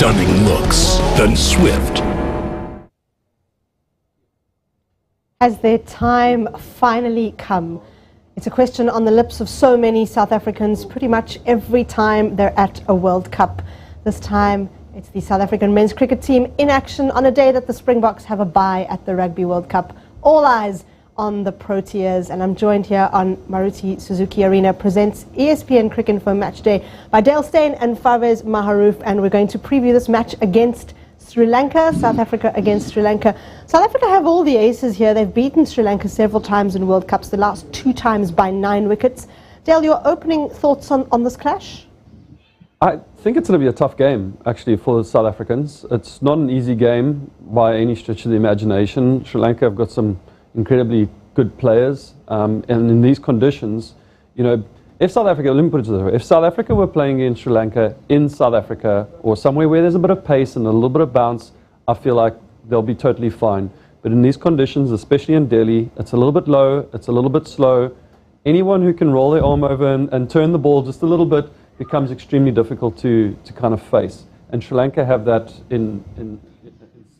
stunning looks than swift. Has their time finally come? It's a question on the lips of so many South Africans pretty much every time they're at a World Cup. This time it's the South African men's cricket team in action on a day that the Springboks have a bye at the Rugby World Cup. All eyes on the Proteas, and I'm joined here on Maruti Suzuki Arena presents ESPN Cricket Info Matchday by Steyn and Farveez Maharoof, and we're going to preview this match against Sri Lanka, South Africa against Sri Lanka. South Africa have all the aces here. They've beaten Sri Lanka several times in World Cups, the last 2 times by 9 wickets. Dale, your opening thoughts on this clash? I think it's going to be a tough game, actually, for the South Africans. It's not an easy game by any stretch of the imagination. Sri Lanka have got some incredibly good players, and in these conditions, you know, if South Africa, let me put it this way, if South Africa were playing in Sri Lanka, in South Africa, or somewhere where there's a bit of pace and a little bit of bounce, I feel like they'll be totally fine. But in these conditions, especially in Delhi, it's a little bit low, it's a little bit slow. Anyone who can roll their arm over and turn the ball just a little bit becomes extremely difficult to kind of face. And Sri Lanka have that in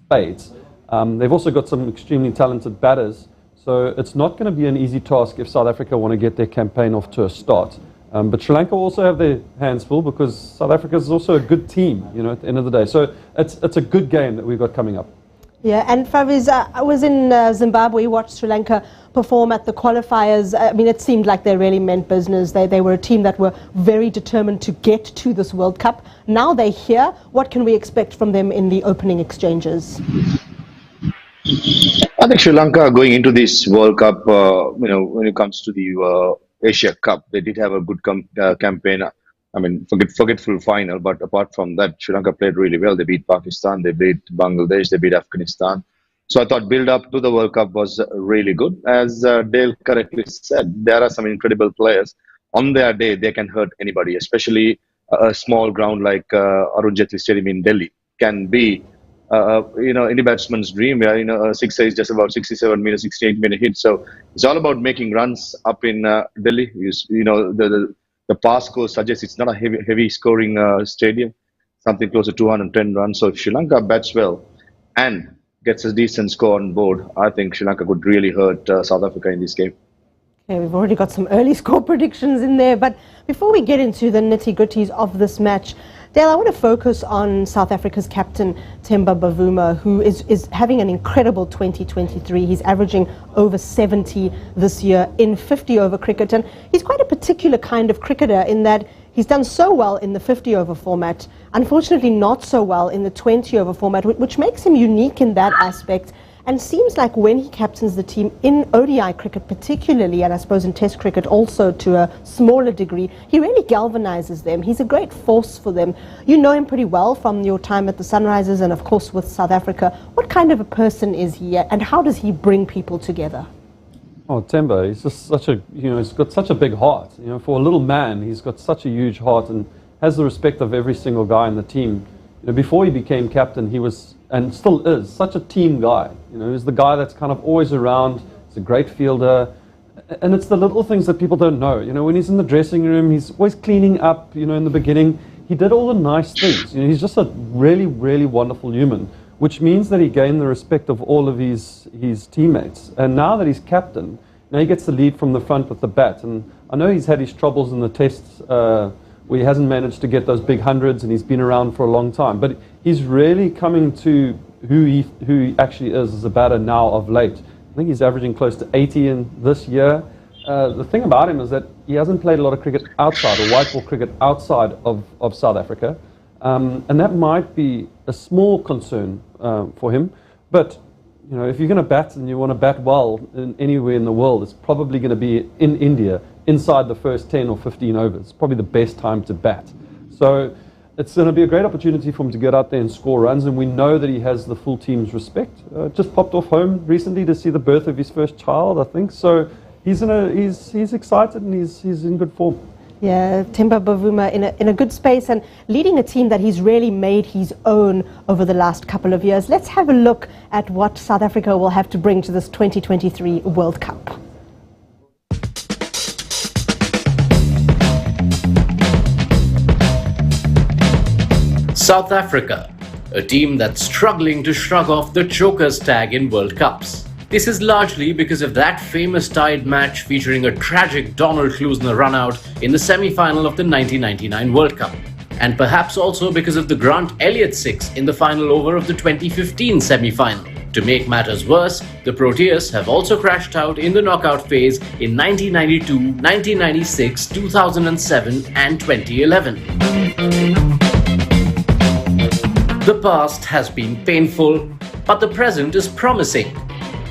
spades. They've also got some extremely talented batters, so it's not going to be an easy task if South Africa want to get their campaign off to a start. But Sri Lanka also have their hands full because South Africa is also a good team, you know, at the end of the day. So it's a good game that we've got coming up. Yeah, and Farveez, I was in Zimbabwe, watched Sri Lanka perform at the qualifiers. I mean, it seemed like they really meant business. They were a team that were very determined to get to this World Cup. Now they're here. What can we expect from them in the opening exchanges? I think Sri Lanka going into this World Cup, when it comes to the Asia Cup, they did have a good campaign. I mean, forgetful final, but apart from that, Sri Lanka played really well. They beat Pakistan, they beat Bangladesh, they beat Afghanistan. So I thought build up to the World Cup was really good. As Dale correctly said, there are some incredible players. On their day, they can hurt anybody, especially a small ground like Arun Jaitley Stadium in Delhi can be any batsman's dream, where a sixer is just about 67 minutes, 68 minute hit. So it's all about making runs up in Delhi. The past score suggests it's not a heavy scoring stadium, something close to 210 runs. So if Sri Lanka bats well and gets a decent score on board, I think Sri Lanka could really hurt South Africa in this game. Okay, we've already got some early score predictions in there, but before we get into the nitty-gritties of this match, Dale, I want to focus on South Africa's captain, Themba Bavuma, who is having an incredible 2023. He's averaging over 70 this year in 50-over cricket, and he's quite a particular kind of cricketer in that he's done so well in the 50-over format, unfortunately not so well in the 20-over format, which makes him unique in that aspect. And seems like when he captains the team in ODI cricket particularly, and I suppose in Test cricket also to a smaller degree, he really galvanizes them. He's a great force for them. You know him pretty well from your time at the Sunrisers and of course with South Africa. What kind of a person is he, and how does he bring people together? Oh, Themba, he's just he's got such a big heart. You know, for a little man, he's got such a huge heart and has the respect of every single guy in the team. You know, before he became captain, he was, and still is, such a team guy. You know, he's the guy that's kind of always around. He's a great fielder. And it's the little things that people don't know. You know, when he's in the dressing room, he's always cleaning up, you know, in the beginning. He did all the nice things. You know, he's just a really, really wonderful human, which means that he gained the respect of all of his teammates. And now that he's captain, now he gets the lead from the front with the bat. And I know he's had his troubles in the tests, where he hasn't managed to get those big hundreds, and he's been around for a long time. But he's really coming to who he actually is as a batter now of late. I think he's averaging close to 80 in this year. The thing about him is that he hasn't played a lot of cricket outside, or white ball cricket outside of South Africa. And that might be a small concern for him. But you know, if you're going to bat and you want to bat well anywhere in the world, it's probably going to be in India, inside the first 10 or 15 overs. Probably the best time to bat. So it's going to be a great opportunity for him to get out there and score runs, and we know that he has the full team's respect. Just popped off home recently to see the birth of his first child, I think. So he's excited and he's in good form. Yeah, Themba Bavuma in a good space and leading a team that he's really made his own over the last couple of years. Let's have a look at what South Africa will have to bring to this 2023 World Cup. South Africa, a team that's struggling to shrug off the chokers tag in World Cups. This is largely because of that famous tied match featuring a tragic Donald Kloosner run-out in the semi-final of the 1999 World Cup. And perhaps also because of the Grant Elliott six in the final over of the 2015 semi-final. To make matters worse, the Proteas have also crashed out in the knockout phase in 1992, 1996, 2007 and 2011. The past has been painful, but the present is promising.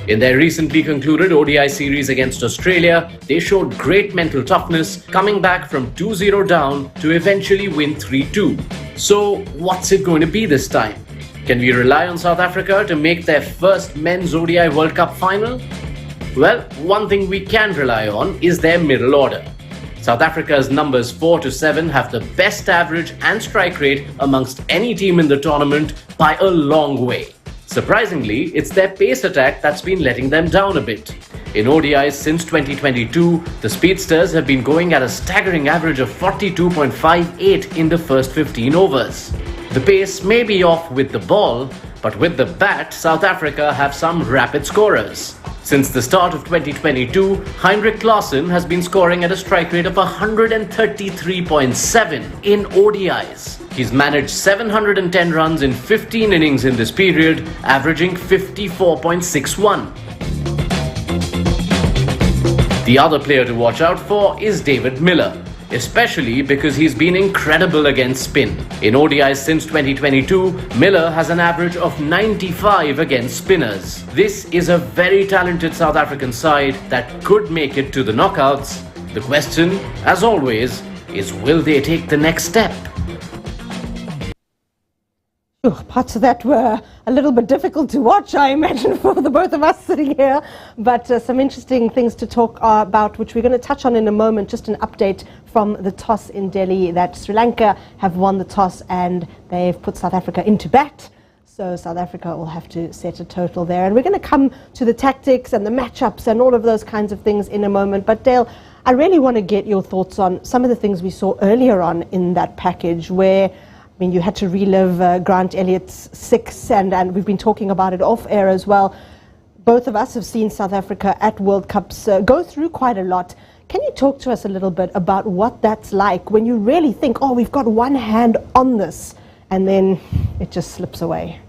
In their recently concluded ODI series against Australia, they showed great mental toughness, coming back from 2-0 down to eventually win 3-2. So, what's it going to be this time? Can we rely on South Africa to make their first men's ODI World Cup final? Well, one thing we can rely on is their middle order. South Africa's numbers 4 to 7 have the best average and strike rate amongst any team in the tournament by a long way. Surprisingly, it's their pace attack that's been letting them down a bit. In ODIs since 2022, the speedsters have been going at a staggering average of 42.58 in the first 15 overs. The pace may be off with the ball, but with the bat, South Africa have some rapid scorers. Since the start of 2022, Heinrich Klaasen has been scoring at a strike rate of 133.7 in ODIs. He's managed 710 runs in 15 innings in this period, averaging 54.61. The other player to watch out for is David Miller, especially because he's been incredible against spin. In ODIs since 2022, Miller has an average of 95 against spinners. This is a very talented South African side that could make it to the knockouts. The question, as always, is will they take the next step? Parts of that were a little bit difficult to watch, I imagine, for the both of us sitting here. But some interesting things to talk about, which we're going to touch on in a moment. Just an update from the toss in Delhi that Sri Lanka have won the toss and they've put South Africa into bat. So South Africa will have to set a total there. And we're going to come to the tactics and the matchups and all of those kinds of things in a moment. But Dale, I really want to get your thoughts on some of the things we saw earlier on in that package where you had to relive Grant Elliott's six, and we've been talking about it off air as well. Both of us have seen South Africa at World Cups go through quite a lot. Can you talk to us a little bit about what that's like when you really think, oh, we've got one hand on this, and then it just slips away?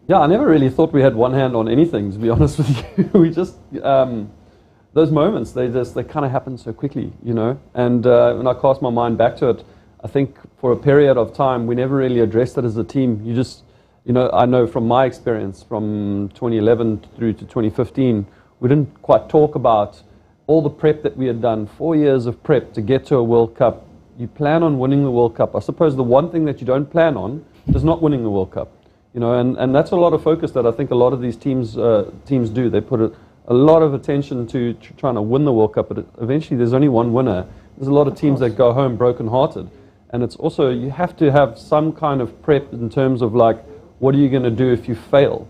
Yeah, I never really thought we had one hand on anything, to be honest with you. We just, those moments, they kind of happen so quickly, you know. And when I cast my mind back to it, I think for a period of time, we never really addressed it as a team. You just, you know, I know from my experience from 2011 through to 2015, we didn't quite talk about all the prep that we had done, 4 years of prep to get to a World Cup. You plan on winning the World Cup. I suppose the one thing that you don't plan on is not winning the World Cup. You know, and that's a lot of focus that I think a lot of these teams do. They put a lot of attention to trying to win the World Cup, but eventually there's only one winner. There's a lot of teams that go home broken-hearted. And it's also, you have to have some kind of prep in terms of like, what are you going to do if you fail?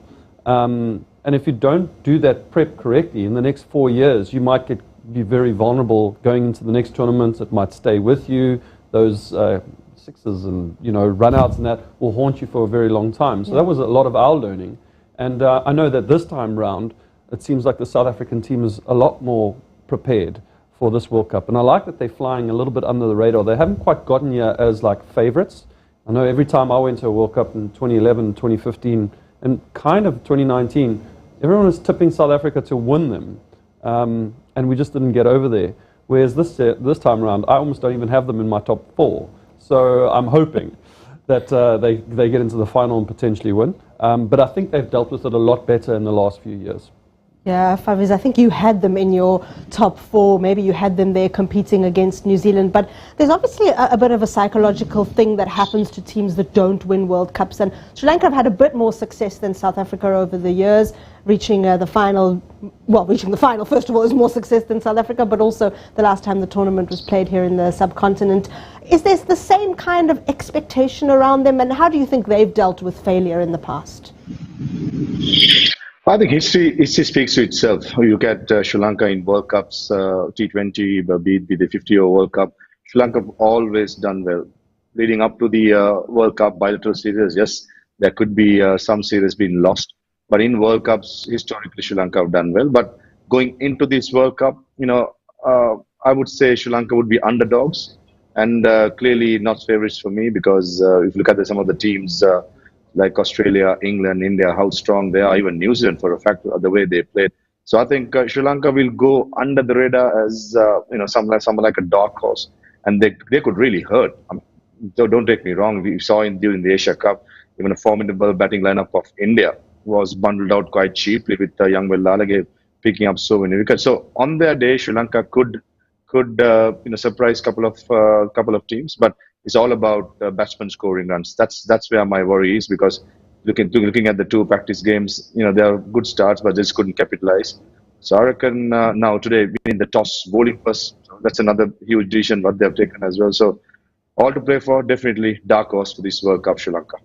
And if you don't do that prep correctly, in the next 4 years, you might be very vulnerable going into the next tournament. It might stay with you. Those sixes and, you know, run-outs and that will haunt you for a very long time. So that was a lot of our learning. And I know that this time round, it seems like the South African team is a lot more prepared for this World Cup. And I like that they're flying a little bit under the radar. They haven't quite gotten here as like favorites. I know every time I went to a World Cup in 2011, 2015, and kind of 2019, everyone was tipping South Africa to win them. And we just didn't get over there. Whereas this time around, I almost don't even have them in my top 4. So I'm hoping that they get into the final and potentially win. But I think they've dealt with it a lot better in the last few years. Yeah, Farveez, I think you had them in your top 4. Maybe you had them there competing against New Zealand. But there's obviously a bit of a psychological thing that happens to teams that don't win World Cups. And Sri Lanka have had a bit more success than South Africa over the years, reaching the final. Well, reaching the final, first of all, is more success than South Africa, but also the last time the tournament was played here in the subcontinent. Is there the same kind of expectation around them? And how do you think they've dealt with failure in the past? I think history speaks to itself. You get Sri Lanka in World Cups, T20, be the 50-over World Cup. Sri Lanka have always done well. leading up to the World Cup bilateral series. Yes, there could be some series being lost, but in World Cups, historically, Sri Lanka have done well. But going into this World Cup, I would say Sri Lanka would be underdogs and clearly not favorites for me because if you look at some of the teams like Australia, England, India, how strong they are, even New Zealand for a fact, the way they played. So I think Sri Lanka will go under the radar as someone like a dark horse, and they could really hurt. I mean, don't take me wrong. We saw during the Asia Cup, even a formidable batting lineup of India was bundled out quite cheaply with young Lalage picking up so many wickets. So on their day, Sri Lanka could surprise couple of teams, but it's all about batsmen scoring runs. That's where my worry is because looking at the two practice games, they are good starts, but just couldn't capitalize. So I reckon now today winning the toss, bowling first, so that's another huge decision what they have taken as well. So all to play for, definitely dark horse for this World Cup, Sri Lanka.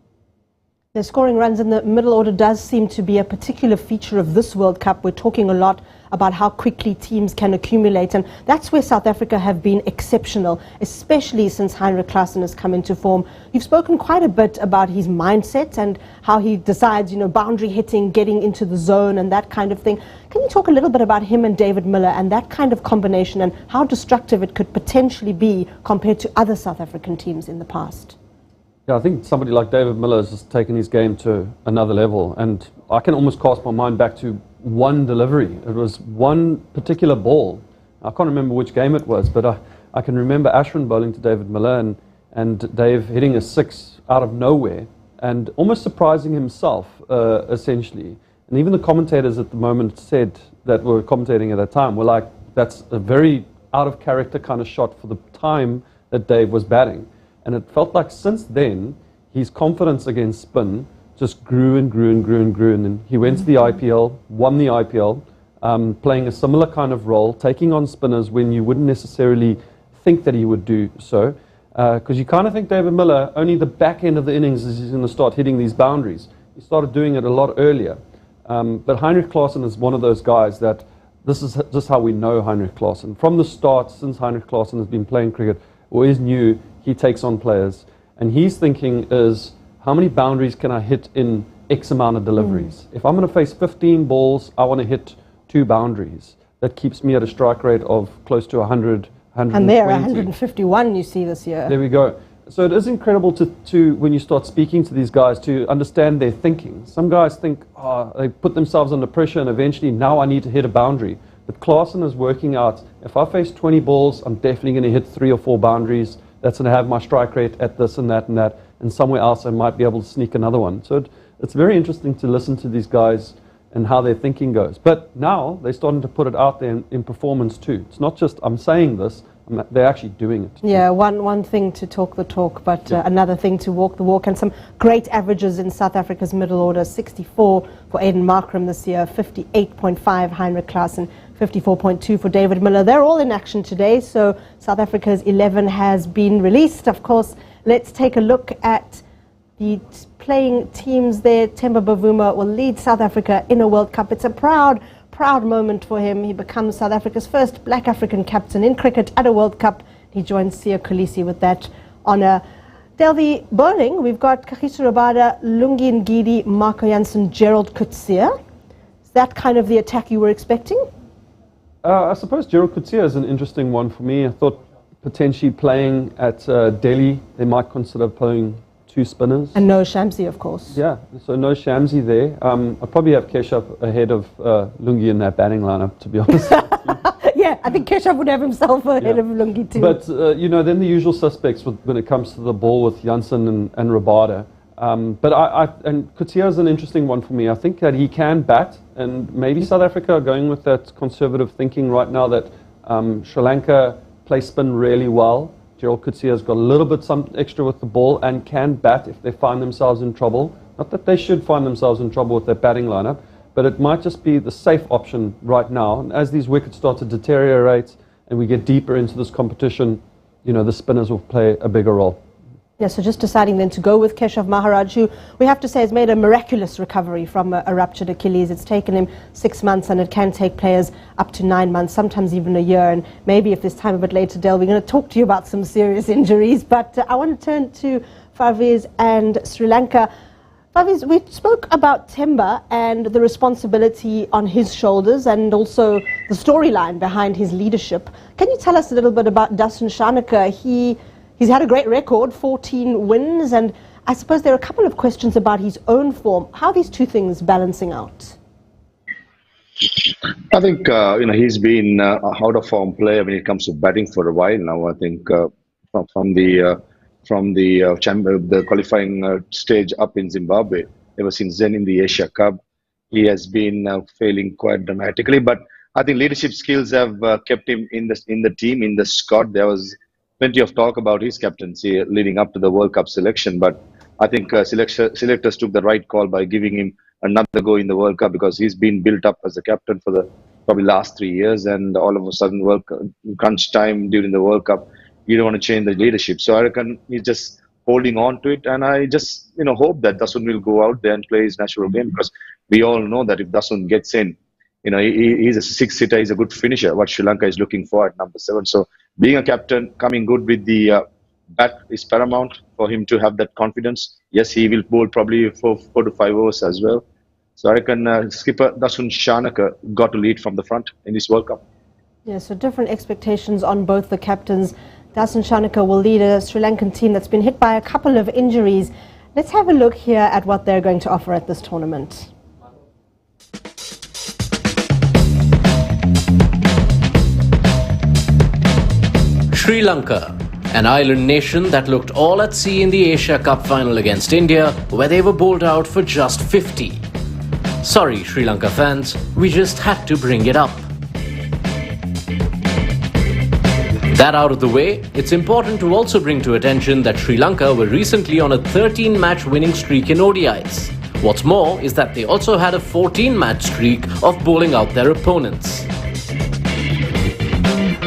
The scoring runs in the middle order does seem to be a particular feature of this World Cup. We're talking a lot about how quickly teams can accumulate, and that's where South Africa have been exceptional, especially since Heinrich Klaasen has come into form. You've spoken quite a bit about his mindset and how he decides, boundary hitting, getting into the zone and that kind of thing. Can you talk a little bit about him and David Miller and that kind of combination and how destructive it could potentially be compared to other South African teams in the past? Yeah, I think somebody like David Miller has just taken his game to another level, and I can almost cast my mind back to one delivery. It was one particular ball. I can't remember which game it was, but I can remember Ashwin bowling to David Miller and Dave hitting a six out of nowhere and almost surprising himself, essentially. And even the commentators at the moment that were commentating at that time were like, that's a very out-of-character kind of shot for the time that Dave was batting. And it felt like since then, his confidence against spin just grew and grew and grew and grew. And then he went to the IPL, won the IPL, playing a similar kind of role, taking on spinners when you wouldn't necessarily think that he would do so. Because you kind of think David Miller, only the back end of the innings is he's going to start hitting these boundaries. He started doing it a lot earlier. But Heinrich Klaasen is one of those guys that this is just how we know Heinrich Klaasen. From the start, since Heinrich Klaasen has been playing cricket, always knew he takes on players, and his thinking is, how many boundaries can I hit in X amount of deliveries? If I'm going to face 15 balls, I want to hit 2 boundaries. That keeps me at a strike rate of close to 100, 120. And they're 151, you see, this year. There we go. So it is incredible to when you start speaking to these guys, to understand their thinking. Some guys think, they put themselves under pressure, and eventually, now I need to hit a boundary. But Klaasen is working out, if I face 20 balls, I'm definitely going to hit 3 or 4 boundaries. That's going to have my strike rate at this and that, and somewhere else I might be able to sneak another one. So it's very interesting to listen to these guys and how their thinking goes. But now they're starting to put it out there in performance too. It's not just I'm saying this, they're actually doing it. Yeah, one thing to talk the talk, but another thing to walk the walk. And some great averages in South Africa's middle order: 64 for Aiden Markram this year, 58.5 Heinrich Klaasen, 54.2 for David Miller. They're all in action today, so South Africa's 11 has been released. Of course, let's take a look at the playing teams there. Temba Bavuma will lead South Africa in a World Cup. It's a proud moment for him. He becomes South Africa's first black African captain in cricket at a World Cup. He joins Siya Kolisi with that honour. Delvi bowling, we've got Kagiso Rabada, Lungi Ngidi, Marco Jansen, Gerald Coetzee. Is that kind of the attack you were expecting? I suppose Gerald Coetzee is an interesting one for me. I thought potentially playing at Delhi, they might consider playing 2 spinners. And no Shamsi, of course. Yeah, so no Shamsi there. I'd probably have Keshav ahead of Lungi in that batting lineup, to be honest. Yeah, I think Keshav would have himself ahead of Lungi too. But, then the usual suspects when it comes to the ball with Jansen and Rabada. And Coetzee is an interesting one for me. I think that he can bat, and maybe South Africa are going with that conservative thinking right now that Sri Lanka play spin really well. Gerald Coetzee has got a little bit some extra with the ball and can bat if they find themselves in trouble. Not that they should find themselves in trouble with their batting lineup, but it might just be the safe option right now. And as these wickets start to deteriorate and we get deeper into this competition, the spinners will play a bigger role. Yeah, so just deciding then to go with Keshav Maharaj, who we have to say has made a miraculous recovery from a ruptured Achilles. It's taken him 6 months, and it can take players up to 9 months, sometimes even a year. And maybe if there's time a bit later, Del, we're going to talk to you about some serious injuries. But I want to turn to Farveez and Sri Lanka. Farveez, we spoke about Temba and the responsibility on his shoulders and also the storyline behind his leadership. Can you tell us a little bit about Dasun Shanaka? He's had a great record, 14 wins, and I suppose there are a couple of questions about his own form. How are these two things balancing out? I think he's been a out of form player when it comes to batting for a while now. I think from the qualifying stage up in Zimbabwe, ever since then in the Asia Cup, he has been failing quite dramatically. But I think leadership skills have kept him in the team, in the squad. There was plenty of talk about his captaincy leading up to the World Cup selection, but I think selectors took the right call by giving him another go in the World Cup, because he's been built up as a captain for the probably last 3 years, and all of a sudden crunch time during the World Cup, you don't want to change the leadership. So I reckon he's just holding on to it, and I just hope that Dasun will go out there and play his natural game, because we all know that if Dasun gets in, he's a six-hitter, he's a good finisher, what Sri Lanka is looking for at number 7. So being a captain, coming good with the bat is paramount for him to have that confidence. Yes, he will bowl probably 4 to 5 overs as well. So I reckon skipper Dasun Shanaka got to lead from the front in this World Cup. Yeah, so different expectations on both the captains. Dasun Shanaka will lead a Sri Lankan team that's been hit by a couple of injuries. Let's have a look here at what they're going to offer at this tournament. Sri Lanka, an island nation that looked all at sea in the Asia Cup final against India, where they were bowled out for just 50. Sorry, Sri Lanka fans, we just had to bring it up. That out of the way, it's important to also bring to attention that Sri Lanka were recently on a 13-match winning streak in ODIs. What's more is that they also had a 14-match streak of bowling out their opponents.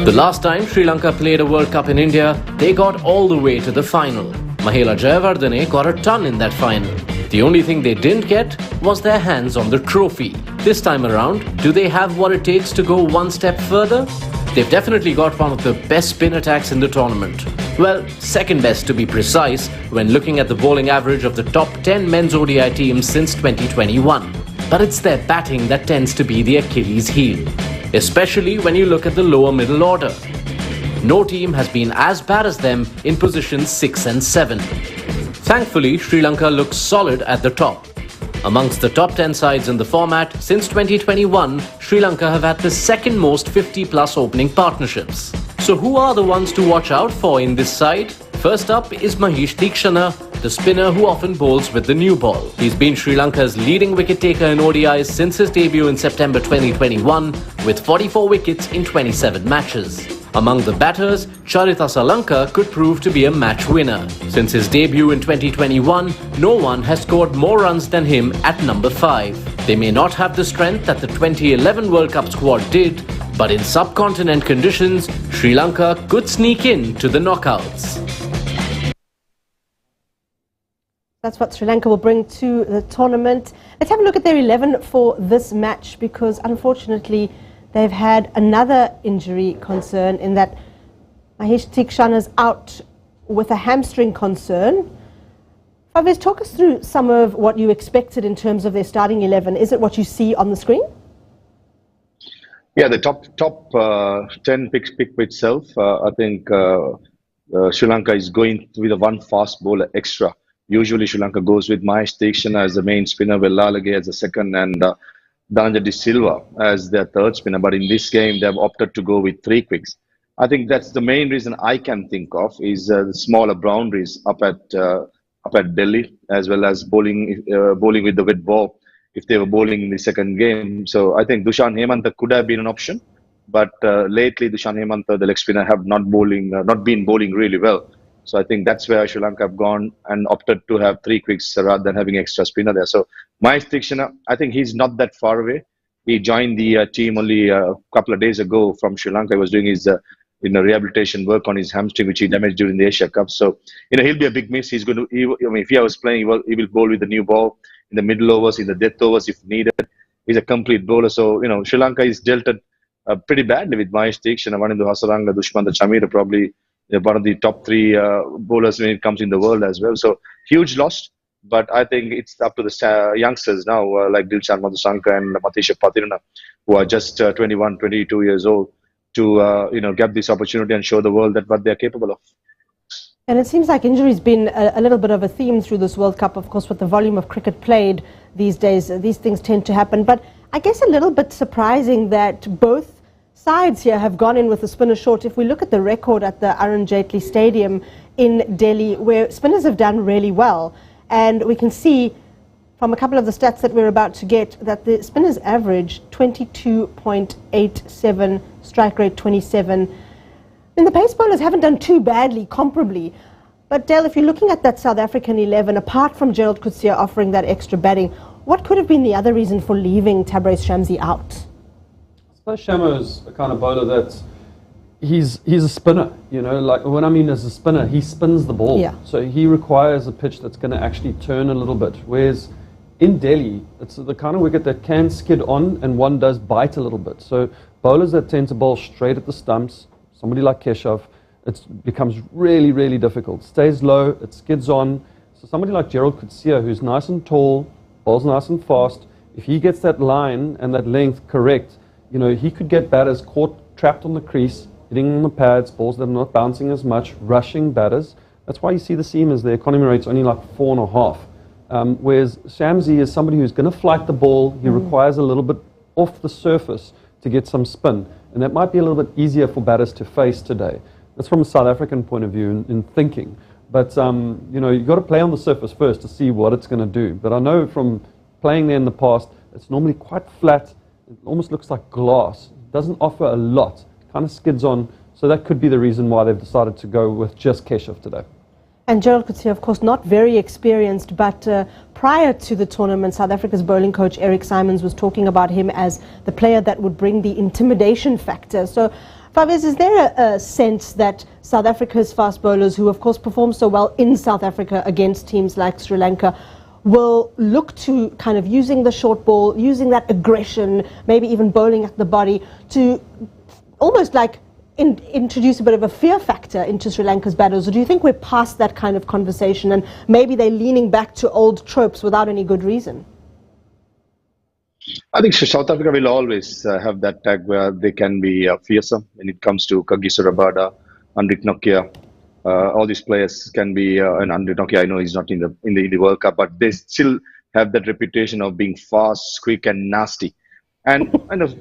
The last time Sri Lanka played a World Cup in India, they got all the way to the final. Mahela Jayawardene got a ton in that final. The only thing they didn't get was their hands on the trophy. This time around, do they have what it takes to go one step further? They've definitely got one of the best spin attacks in the tournament. Well, second best to be precise, when looking at the bowling average of the top 10 men's ODI teams since 2021. But it's their batting that tends to be the Achilles heel, especially when you look at the lower middle order. No team has been as bad as them in positions 6 and 7. Thankfully, Sri Lanka looks solid at the top. Amongst the top 10 sides in the format, since 2021, Sri Lanka have had the second most 50-plus opening partnerships. So who are the ones to watch out for in this side? First up is Mahesh Theekshana, the spinner who often bowls with the new ball. He's been Sri Lanka's leading wicket-taker in ODIs since his debut in September 2021, with 44 wickets in 27 matches. Among the batters, Charita Salanka could prove to be a match winner. Since his debut in 2021, no one has scored more runs than him at number 5. They may not have the strength that the 2011 World Cup squad did, but in subcontinent conditions, Sri Lanka could sneak in to the knockouts. That's what Sri Lanka will bring to the tournament. Let's have a look at their 11 for this match, because unfortunately they've had another injury concern in that Mahesh Theekshana is out with a hamstring concern. Farveez, talk us through some of what you expected in terms of their starting 11. Is it what you see on the screen? Yeah, the top 10 pick itself. I think Sri Lanka is going with a one fast bowler extra. Usually Sri Lanka goes with Mahesh Theekshana as the main spinner, with Lalage as the second, and Danja De Silva as their third spinner. But in this game, they've opted to go with 3 quicks. I think that's the main reason I can think of is the smaller boundaries up at Delhi, as well as bowling with the wet ball if they were bowling in the second game. So I think Dushan Hemantha could have been an option, but lately Dushan Hemantha, the leg spinner, have not been bowling really well. So I think that's where Sri Lanka have gone and opted to have 3 quicks rather than having extra spinner there. So Mahesh Theekshana, I think he's not that far away. He joined the team only a couple of days ago from Sri Lanka. He was doing his rehabilitation work on his hamstring, which he damaged during the Asia Cup. So, he'll be a big miss. He's going to, if he was playing, he will bowl with the new ball in the middle overs, in the death overs if needed. He's a complete bowler. So, Sri Lanka is dealt pretty badly with Mahesh Deekshana, Wanindu Hasaranga, Dushmantha Chameera, probably one of the top 3 bowlers when it comes in the world as well. So, huge loss. But I think it's up to the youngsters now, like Dilshan Madhusanka and Matisha Patirana, who are just 21, 22 years old, to get this opportunity and show the world that what they're capable of. And it seems like injury's been a little bit of a theme through this World Cup. Of course, with the volume of cricket played these days, these things tend to happen. But I guess a little bit surprising that both sides here have gone in with the spinner short. If we look at the record at the Arun Jaitley Stadium in Delhi, where spinners have done really well, and we can see from a couple of the stats that we're about to get that the spinners average 22.87, strike rate 27. And the pace bowlers haven't done too badly comparably. But Dale, if you're looking at that South African 11, apart from Gerald Coetzee offering that extra batting, what could have been the other reason for leaving Tabraiz Shamsi out? I suppose Shamo's a kind of bowler that's he's a spinner, like when I mean as a spinner, he spins the ball. Yeah. So he requires a pitch that's going to actually turn a little bit. Whereas in Delhi, it's the kind of wicket that can skid on and one does bite a little bit. So bowlers that tend to bowl straight at the stumps, somebody like Keshav, it becomes really, really difficult. Stays low, it skids on. So somebody like Gerald Coetzee, who's nice and tall, bowls nice and fast, if he gets that line and that length correct, he could get batters trapped on the crease, hitting on the pads, balls that are not bouncing as much, rushing batters. That's why you see the seamers, their economy rate's only like 4.5. Whereas Shamsi is somebody who's going to flight the ball. He requires a little bit off the surface to get some spin. And that might be a little bit easier for batters to face today. That's from a South African point of view in thinking. But, you've got to play on the surface first to see what it's going to do. But I know from playing there in the past, it's normally quite flat. It almost looks like glass. It doesn't offer a lot. It kind of skids on. So that could be the reason why they've decided to go with just Keshav today. And Gerald Coetzee, of course, not very experienced, but prior to the tournament, South Africa's bowling coach Eric Simons was talking about him as the player that would bring the intimidation factor. So, Farveez, is there a sense that South Africa's fast bowlers, who of course perform so well in South Africa against teams like Sri Lanka, will look to kind of using the short ball, using that aggression, maybe even bowling at the body, to almost like introduce a bit of a fear factor into Sri Lanka's batters? Or do you think we're past that kind of conversation and maybe they're leaning back to old tropes without any good reason? I think South Africa will always have that tag where they can be fearsome when it comes to Kagiso Rabada, Andrik Nokia. All these players can be, and Andrik Nokia, I know he's not in the World Cup, but they still have that reputation of being fast, quick, and nasty. And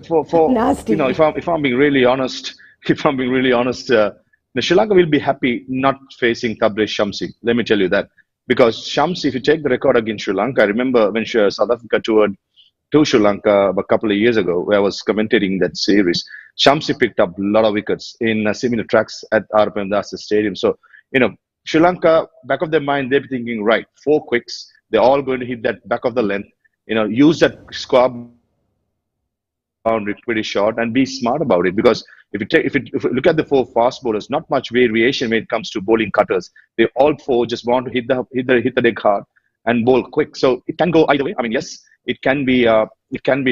for nasty. If I'm being really honest, Sri Lanka will be happy not facing Tabraiz Shamsi. Let me tell you that. Because Shamsi, if you take the record against Sri Lanka, I remember when South Africa toured to Sri Lanka a couple of years ago, where I was commentating that series, Shamsi picked up a lot of wickets in similar tracks at R. Premdas Stadium. So, Sri Lanka, back of their mind, they're thinking, right, 4 quicks, they're all going to hit that back of the length, use that square boundary pretty short and be smart about it. Because if you look at the 4 fast bowlers, not much variation when it comes to bowling cutters. They all 4 just want to hit the deck hard and bowl quick. So it can go either way. I mean, yes, it can be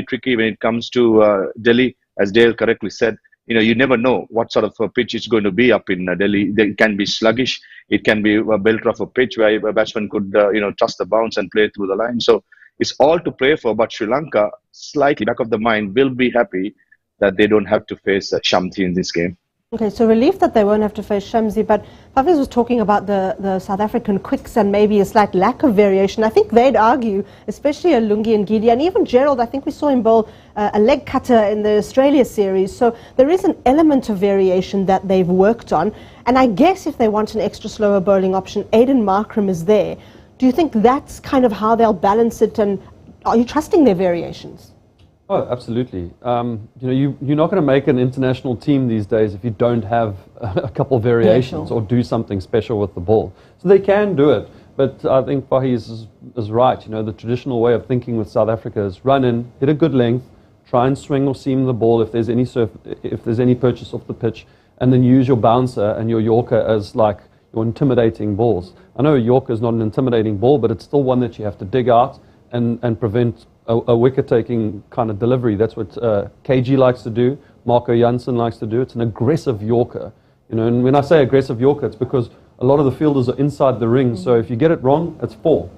tricky when it comes to Delhi, as Dale correctly said. You never know what sort of a pitch is going to be up in Delhi. It can be sluggish. It can be a belter of a pitch where a batsman could trust the bounce and play through the line. So it's all to play for. But Sri Lanka, slightly back of the mind, will be happy that they don't have to face Shamsi in this game. Okay, so relief that they won't have to face Shamsi, but Farveez was talking about the South African quicks and maybe a slight lack of variation. I think they'd argue, especially a Lungi and Gidi, and even Gerald, I think we saw him bowl a leg cutter in the Australia series. So there is an element of variation that they've worked on. And I guess if they want an extra slower bowling option, Aiden Markram is there. Do you think that's kind of how they'll balance it, and are you trusting their variations? Oh, absolutely. You're not going to make an international team these days if you don't have a couple of variations or do something special with the ball. So they can do it, but I think Farveez is right. The traditional way of thinking with South Africa is run in, hit a good length, try and swing or seam the ball if there's any purchase off the pitch, and then use your bouncer and your Yorker as like your intimidating balls. I know a Yorker is not an intimidating ball, but it's still one that you have to dig out and prevent a wicket-taking kind of delivery. That's what KG likes to do, Marco Jansen likes to do. It's an aggressive Yorker. You know, and when I say aggressive Yorker, it's because a lot of the fielders are inside the ring, so if you get it wrong, it's 4.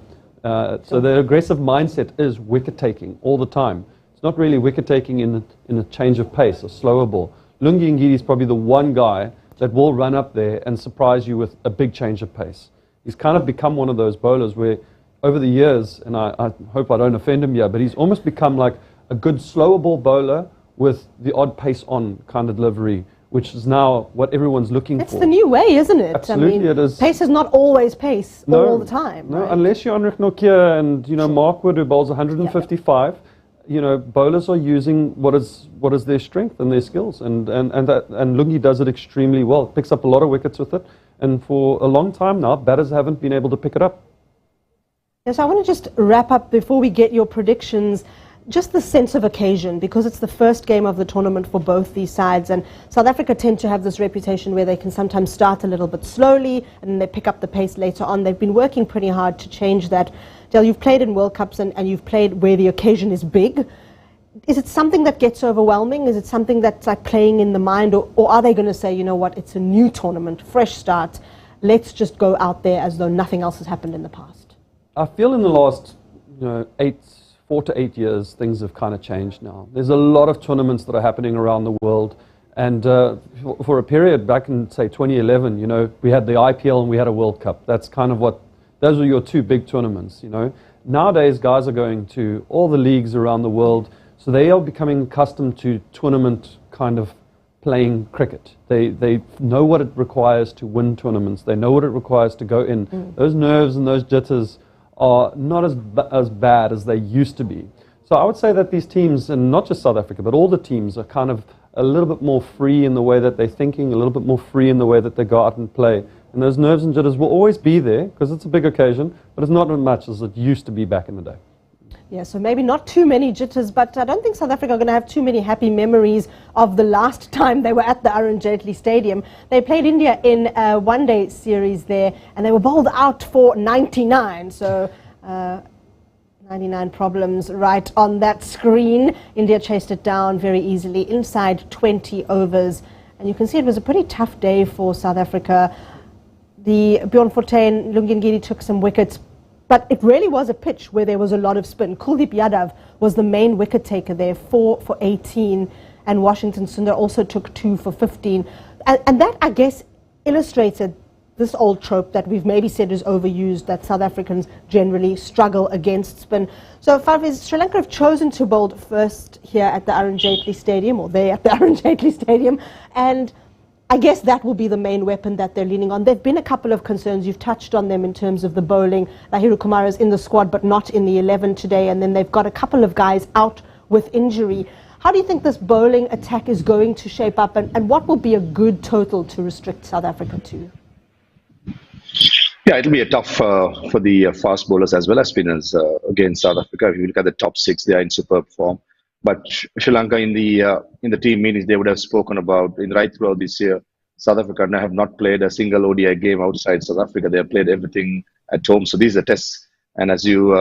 So the aggressive mindset is wicket-taking all the time. It's not really wicket-taking in a change of pace, a slower ball. Lungi Ngidi is probably the one guy that will run up there and surprise you with a big change of pace. He's kind of become one of those bowlers where over the years, and I hope I don't offend him here, but he's almost become like a good slower ball bowler with the odd pace on kind of delivery, which is now what everyone's looking for. It's the new way, isn't it? Absolutely, I mean, it is. Pace is not always pace all the time. No, right? unless you're Anrich Nokia and, you know, Mark Wood, who bowls 155, you know, bowlers are using what is their strength and their skills, and Lungi does it extremely well. Picks up a lot of wickets with it, and for a long time now, batters haven't been able to pick it up. Yes, I want to just wrap up before we get your predictions. Just the sense of occasion, because it's the first game of the tournament for both these sides, and South Africa tend to have this reputation where they can sometimes start a little bit slowly and then they pick up the pace later on. They've been working pretty hard to change that. Dale, you've played in World Cups and you've played where the occasion is big. Is it something that gets overwhelming? Is it something that's like playing in the mind, or are they going to say, you know what, it's a new tournament, fresh start, let's just go out there as though nothing else has happened in the past? I feel in the last 4 to 8 years, things have kind of changed now. There's a lot of tournaments that are happening around the world. And for a period back in, say, 2011, you know, we had the IPL and we had a World Cup. That's kind of those were your 2 big tournaments, you know. Nowadays, guys are going to all the leagues around the world, so they are becoming accustomed to tournament kind of playing cricket. They know what it requires to win tournaments. They know what it requires to go in. Those nerves and those jitters are not as bad as they used to be. So I would say that these teams, and not just South Africa, but all the teams are kind of a little bit more free in the way that they're thinking, a little bit more free in the way that they go out and play. And those nerves and jitters will always be there because it's a big occasion, but it's not as much as it used to be back in the day. Yeah, so maybe not too many jitters, but I don't think South Africa are going to have too many happy memories of the last time they were at the Arun Jaitley Stadium. They played India in a one-day series there, and they were bowled out for 99. So 99 problems right on that screen. India chased it down very easily inside 20 overs. And you can see it was a pretty tough day for South Africa. The Bjorn Fortuin, Lungi Ngidi took some wickets, but it really was a pitch where there was a lot of spin. Kuldeep Yadav was the main wicket taker there, 4 for 18, and Washington Sundar also took 2 for 15. And that, I guess, illustrated this old trope that we've maybe said is overused, that South Africans generally struggle against spin. So, Farveez, Sri Lanka have chosen to bowl first here at the Arun Jaitley Stadium, or there at the Arun Jaitley Stadium, and I guess that will be the main weapon that they're leaning on. There have been a couple of concerns. You've touched on them in terms of the bowling. Lahiru Kumar is in the squad but not in the 11 today, and then they've got a couple of guys out with injury. How do you think this bowling attack is going to shape up, and what will be a good total to restrict South Africa to? Yeah, it'll be a tough for the fast bowlers as well as spinners against South Africa. If you look at the top 6, they are in superb form. But Sri Lanka in the team meetings, they would have spoken about in right throughout this year, South Africa have not played a single ODI game outside South Africa. They have played everything at home. So these are tests. And as you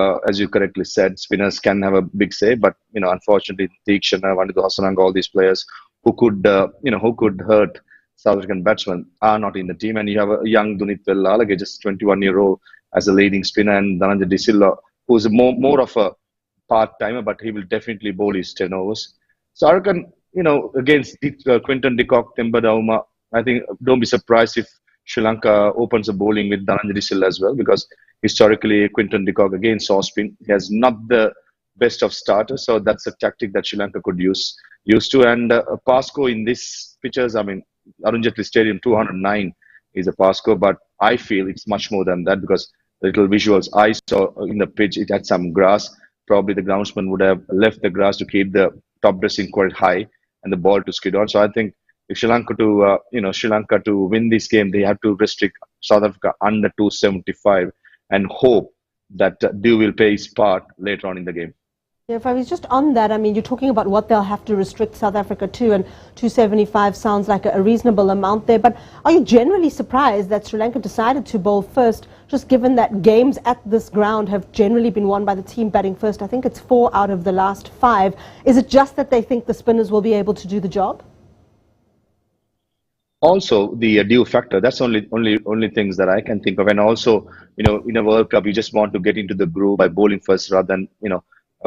correctly said, spinners can have a big say. But unfortunately, Theekshana, Vandu Hasananga, all these players who could hurt South African batsmen are not in the team. And you have a young Dunit Lalage, just 21-year-old, as a leading spinner, and Dhananjay De Silva, who's more of a part-timer, but he will definitely bowl his 10 overs. So I reckon, against Quinton de Kock, Themba Dauma, I think don't be surprised if Sri Lanka opens the bowling with Dhananjay De Silva as well, because historically Quinton de Kock again saw spin. He has not the best of starters, so that's a tactic that Sri Lanka could use to. And Pasco in this pitches, Arun Jaitley Stadium 209 is a Pasco, but I feel it's much more than that, because the little visuals I saw in the pitch, it had some grass. Probably the groundsman would have left the grass to keep the top dressing quite high and the ball to skid on. So I think if Sri Lanka to win this game, they have to restrict South Africa under 275 and hope that Dew will play his part later on in the game. Yeah, if I was just on that, I mean, you're talking about what they'll have to restrict South Africa to, and 275 sounds like a reasonable amount there. But are you generally surprised that Sri Lanka decided to bowl first, just given that games at this ground have generally been won by the team batting first? I think it's 4 out of the last 5. Is it just that they think the spinners will be able to do the job? Also, the due factor. That's only things that I can think of. And also, in a World Cup, you just want to get into the groove by bowling first rather than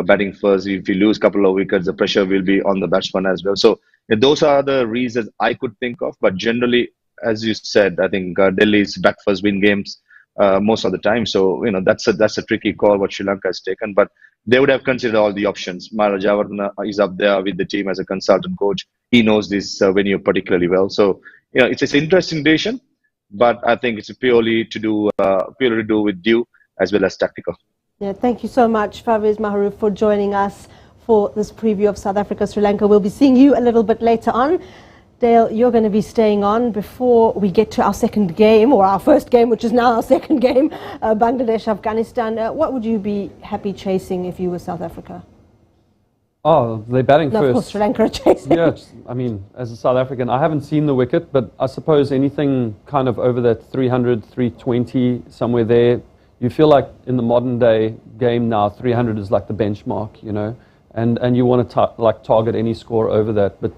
batting first. If you lose a couple of wickets, the pressure will be on the batsman as well. So those are the reasons I could think of. But generally, as you said, I think Delhi's bat first win games most of the time. So that's a tricky call what Sri Lanka has taken. But they would have considered all the options. Maharajavarna is up there with the team as a consultant coach. He knows this venue particularly well. So it's an interesting decision, but I think it's purely to do with due as well as tactical. Yeah, thank you so much, Farveez Maharoof, for joining us for this preview of South Africa, Sri Lanka. We'll be seeing you a little bit later on. Dale, you're going to be staying on before we get to our second game, or our first game, which is now our second game, Bangladesh, Afghanistan. What would you be happy chasing if you were South Africa? Oh, they're batting no, first. Of course, Sri Lanka are chasing. Yeah, I mean, as a South African, I haven't seen the wicket, but I suppose anything kind of over that 300, 320, somewhere there, you feel like in the modern day game now, 300 is like the benchmark, and you want to target any score over that. But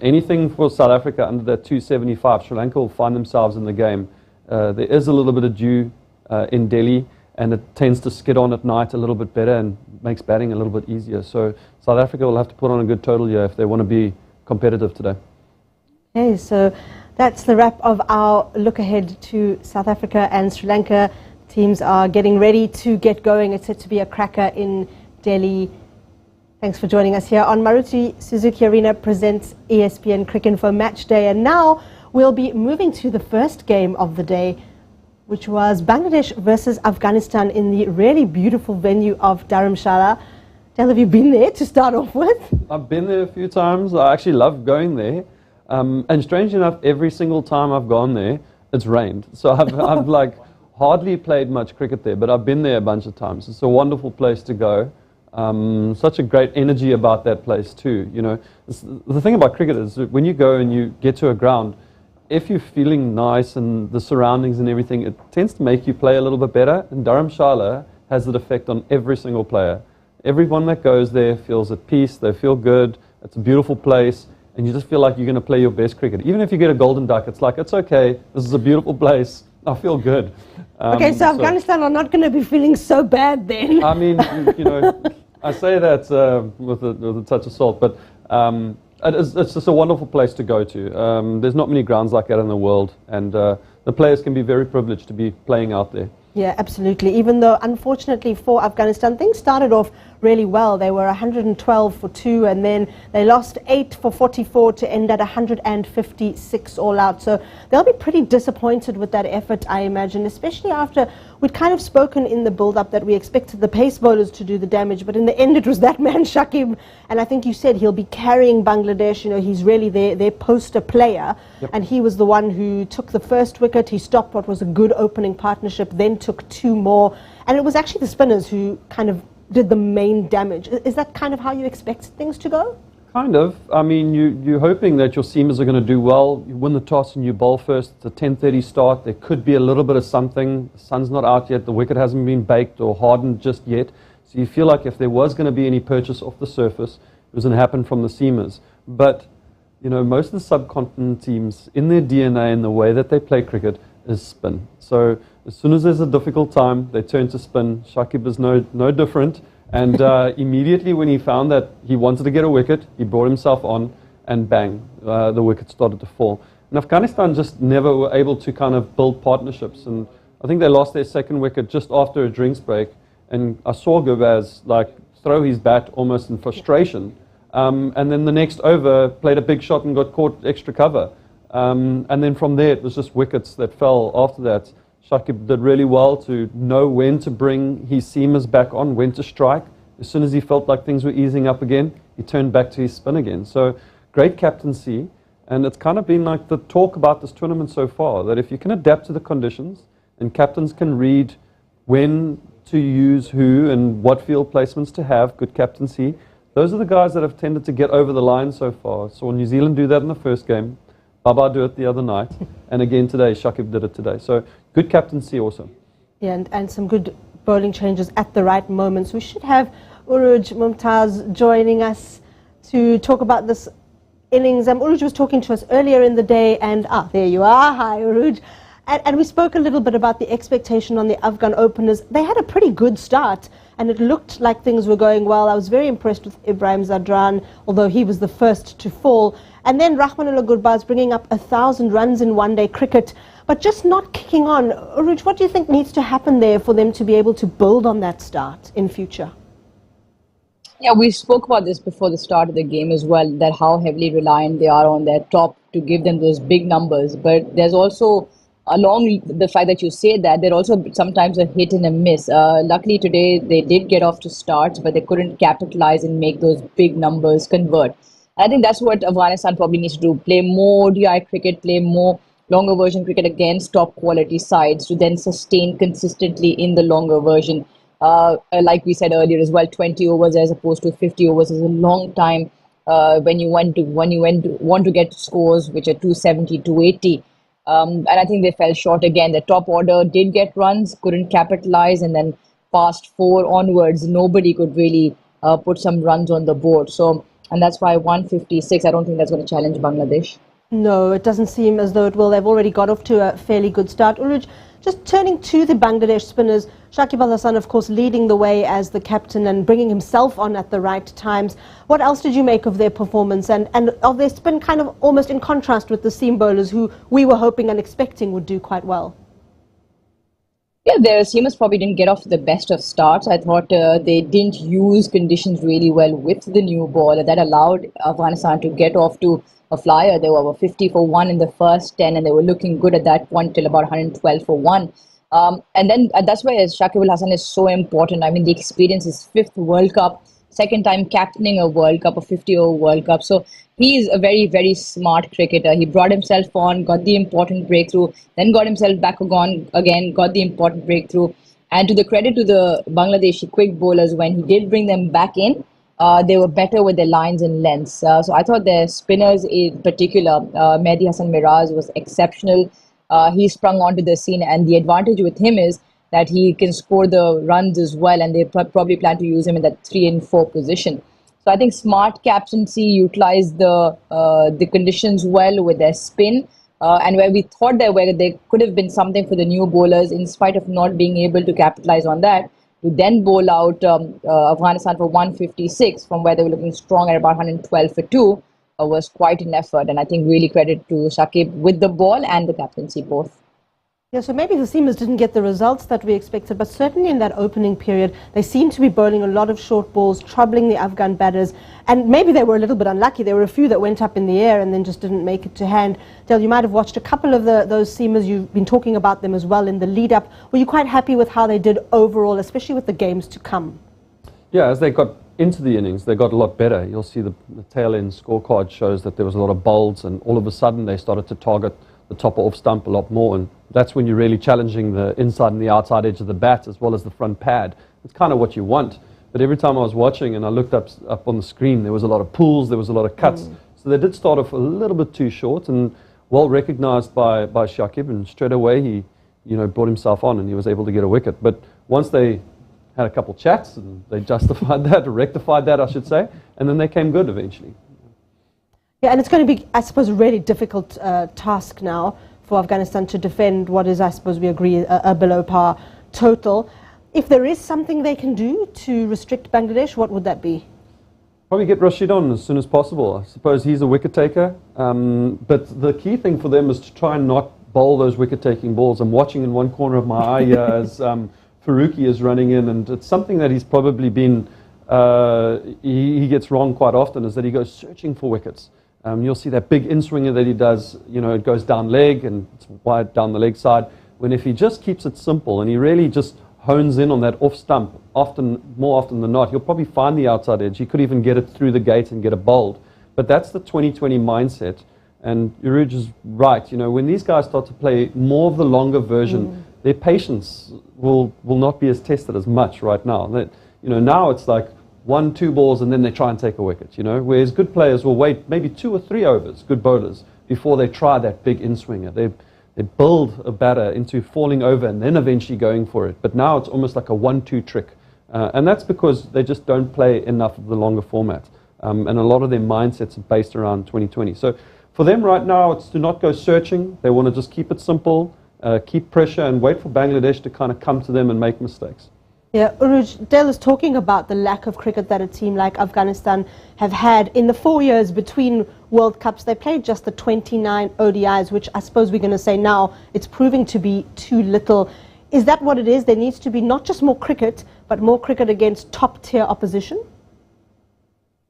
anything for South Africa under that 275, Sri Lanka will find themselves in the game. There is a little bit of dew in Delhi, and it tends to skid on at night a little bit better and makes batting a little bit easier. So South Africa will have to put on a good total here if they want to be competitive today. Okay, so that's the wrap of our look ahead to South Africa and Sri Lanka. Teams are getting ready to get going. It's set to be a cracker in Delhi. Thanks for joining us here on Maruti Suzuki Arena presents ESPN Cricinfo Match Day. And now we'll be moving to the first game of the day, which was Bangladesh versus Afghanistan in the really beautiful venue of Dharamshala. Dale, have you been there to start off with? I've been there a few times. I actually love going there. And strangely enough, every single time I've gone there, it's rained. So I've like hardly played much cricket there, but I've been there a bunch of times. It's a wonderful place to go. Such a great energy about that place too. The thing about cricket is that when you go and you get to a ground, if you're feeling nice and the surroundings and everything, it tends to make you play a little bit better. And Dharamshala has that effect on every single player. Everyone that goes there feels at peace, they feel good, it's a beautiful place, and you just feel like you're going to play your best cricket. Even if you get a golden duck, it's like, it's okay, this is a beautiful place, I feel good. Okay, so Afghanistan are not going to be feeling so bad then. I mean, I say that with a touch of salt, but it's just a wonderful place to go to. There's not many grounds like that in the world, and the players can be very privileged to be playing out there. Yeah, absolutely. Even though, unfortunately for Afghanistan, things started off really well. They were 112 for 2, and then they lost 8 for 44 to end at 156 all out. So they'll be pretty disappointed with that effort, I imagine, especially after we'd kind of spoken in the build-up that we expected the pace bowlers to do the damage, but in the end it was that man Shakib, and I think you said he'll be carrying Bangladesh. He's really their poster player. Yep. And he was the one who took the first wicket. He stopped what was a good opening partnership, then took 2 more, and it was actually the spinners who kind of did the main damage. Is that kind of how you expect things to go? Kind of. I mean, you're hoping that your seamers are going to do well. You win the toss and you bowl first. It's a 10:30 start. There could be a little bit of something. The sun's not out yet. The wicket hasn't been baked or hardened just yet. So you feel like if there was going to be any purchase off the surface, it was going to happen from the seamers. But, most of the subcontinent teams, in their DNA and the way that they play cricket, is spin. So as soon as there's a difficult time, they turn to spin. Shakib is no different. And immediately when he found that he wanted to get a wicket, he brought himself on, and bang, the wicket started to fall. And Afghanistan just never were able to kind of build partnerships. And I think they lost their second wicket just after a drinks break. And I saw Gubaz throw his bat almost in frustration. And then the next over, played a big shot and got caught extra cover. And then from there, it was just wickets that fell after that. Shakib did really well to know when to bring his seamers back on, when to strike. As soon as he felt like things were easing up again, he turned back to his spin again. So great captaincy, and it's kind of been like the talk about this tournament so far, that if you can adapt to the conditions and captains can read when to use who and what field placements to have, good captaincy. Those are the guys that have tended to get over the line so far. Saw New Zealand do that in the first game. Baba do it the other night. And again today, Shakib did it today. So good captaincy also. Yeah, and some good bowling changes at the right moments. We should have Uruj Mumtaz joining us to talk about this innings. Uruj was talking to us earlier in the day, and there you are. Hi, Uruj. And we spoke a little bit about the expectation on the Afghan openers. They had a pretty good start, and it looked like things were going well. I was very impressed with Ibrahim Zadran, although he was the first to fall. And then Rahmanullah Gurbaz bringing up 1,000 runs in one-day cricket, but just not kicking on. Uruj, what do you think needs to happen there for them to be able to build on that start in future? Yeah, we spoke about this before the start of the game as well, that how heavily reliant they are on their top to give them those big numbers. But there's also, along the fact that you say that, there also sometimes a hit and a miss. Luckily today they did get off to starts, but they couldn't capitalize and make those big numbers convert. I think that's what Afghanistan probably needs to do. Play more ODI cricket, play more longer version cricket against top quality sides to then sustain consistently in the longer version. Like we said earlier as well, 20 overs as opposed to 50 overs is a long time when you want to get scores which are 270, 280. And I think they fell short again. The top order did get runs, couldn't capitalize, and then past 4 onwards, nobody could really put some runs on the board. So, and that's why 156, I don't think that's going to challenge Bangladesh. No, it doesn't seem as though it will. They've already got off to a fairly good start. Uruj, just turning to the Bangladesh spinners, Shakib Al Hasan, of course, leading the way as the captain and bringing himself on at the right times. What else did you make of their performance and of their spin, kind of almost in contrast with the seam bowlers who we were hoping and expecting would do quite well? Yeah, their seamers probably didn't get off to the best of starts. I thought they didn't use conditions really well with the new ball. That allowed Afghanistan to get off to a flyer. They were 50 for 1 in the first 10, and they were looking good at that point till about 112 for 1. And then that's why Shakib Al Hasan is so important. I mean, the experience is 5th World Cup, second time captaining a World Cup, a 50-over World Cup. So he is a very, very smart cricketer. He brought himself on, got the important breakthrough, then got himself back on again, got the important breakthrough. And to the credit to the Bangladeshi quick bowlers, when he did bring them back in, they were better with their lines and lengths. So I thought their spinners in particular, Mehdi Hassan Miraz was exceptional. He sprung onto the scene, and the advantage with him is that he can score the runs as well, and they probably plan to use him in that 3 and 4 position. So I think smart captaincy, utilized the conditions well with their spin, and where we thought there could have been something for the new bowlers, in spite of not being able to capitalize on that, to then bowl out Afghanistan for 156 from where they were looking strong at about 112 for 2 was quite an effort. And I think really credit to Shakib with the ball and the captaincy both. Yeah, so maybe the seamers didn't get the results that we expected, but certainly in that opening period, they seemed to be bowling a lot of short balls, troubling the Afghan batters, and maybe they were a little bit unlucky. There were a few that went up in the air and then just didn't make it to hand. Del, you might have watched a couple of those seamers. You've been talking about them as well in the lead-up. Were you quite happy with how they did overall, especially with the games to come? Yeah, as they got into the innings, they got a lot better. You'll see the tail-end scorecard shows that there was a lot of bowls, and all of a sudden they started to target the top off stump a lot more, and that's when you're really challenging the inside and the outside edge of the bat as well as the front pad. It's kind of what you want. But every time I was watching and I looked up on the screen, there was a lot of pulls, there was a lot of cuts. So they did start off a little bit too short, and well recognized by Shakib, and straight away he brought himself on and he was able to get a wicket. But once they had a couple chats and they justified that, or rectified that I should say, and then they came good eventually. Yeah, and it's going to be, I suppose, a really difficult task now for Afghanistan to defend what is, I suppose we agree, a below par total. If there is something they can do to restrict Bangladesh, what would that be? Probably get Rashid on as soon as possible. I suppose he's a wicket taker, but the key thing for them is to try and not bowl those wicket taking balls. I'm watching in one corner of my eye here as Faruqi is running in, and it's something that he's probably been, he gets wrong quite often, is that he goes searching for wickets. You'll see that big in-swinger that he does, it goes down leg and it's wide down the leg side. When if he just keeps it simple and he really just hones in on that off stump, more often than not, he'll probably find the outside edge. He could even get it through the gate and get it bowled. But that's the 2020 mindset. And Uruj is right. When these guys start to play more of the longer version, their patience will not be as tested as much right now. Now it's like 1-2 balls and then they try and take a wicket, whereas good players will wait maybe 2 or 3 overs, good bowlers, before they try that big in-swinger. They build a batter into falling over and then eventually going for it. But now it's almost like a 1-2 trick. And that's because they just don't play enough of the longer format. And a lot of their mindsets are based around 2020. So for them right now, it's to not go searching. They want to just keep it simple, keep pressure, and wait for Bangladesh to kind of come to them and make mistakes. Yeah, Uruj, Dale is talking about the lack of cricket that a team like Afghanistan have had in the 4 years between World Cups. They played just the 29 ODIs, which I suppose we're going to say now it's proving to be too little. Is that what it is? There needs to be not just more cricket, but more cricket against top-tier opposition?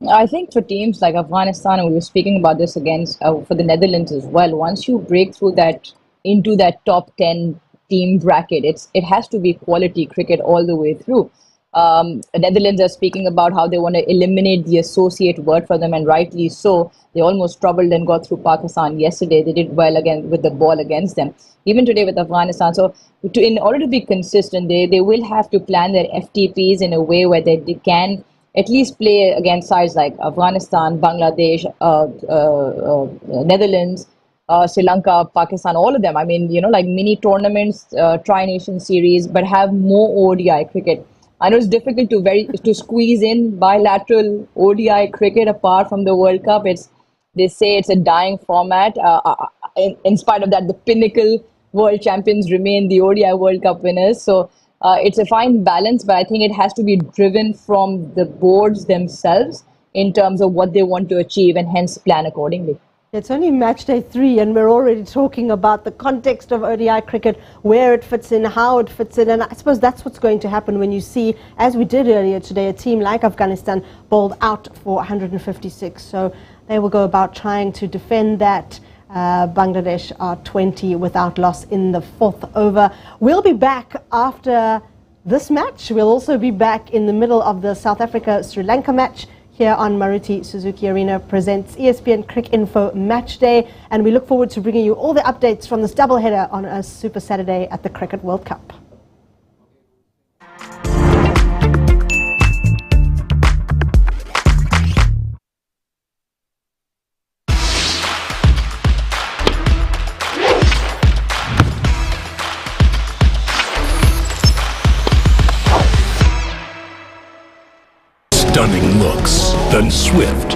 I think for teams like Afghanistan, and we were speaking about this against for the Netherlands as well, once you break through that into that top 10 team bracket, it has to be quality cricket all the way through. The Netherlands are speaking about how they want to eliminate the associate word for them, and rightly so. They almost struggled and got through Pakistan yesterday. They did well again with the ball against them. Even today with Afghanistan. So in order to be consistent, they will have to plan their FTPs in a way where they can at least play against sides like Afghanistan, Bangladesh, Netherlands, Sri Lanka, Pakistan, all of them. I mean, like mini tournaments, tri-nation series, but have more ODI cricket. I know it's difficult to squeeze in bilateral ODI cricket apart from the World Cup. They say it's a dying format. In spite of that, the pinnacle world champions remain the ODI World Cup winners. So it's a fine balance, but I think it has to be driven from the boards themselves in terms of what they want to achieve, and hence plan accordingly. It's only match day 3 and we're already talking about the context of ODI cricket, where it fits in, how it fits in, and I suppose that's what's going to happen when you see, as we did earlier today, a team like Afghanistan bowled out for 156. So they will go about trying to defend that. Bangladesh are 20 without loss in the 4th over. We'll be back after this match. We'll also be back in the middle of the South Africa-Sri Lanka match. Here on Maruti Suzuki Arena presents ESPN Crick Info Match Day, and we look forward to bringing you all the updates from this doubleheader on a Super Saturday at the Cricket World Cup. Stunning looks, then swift,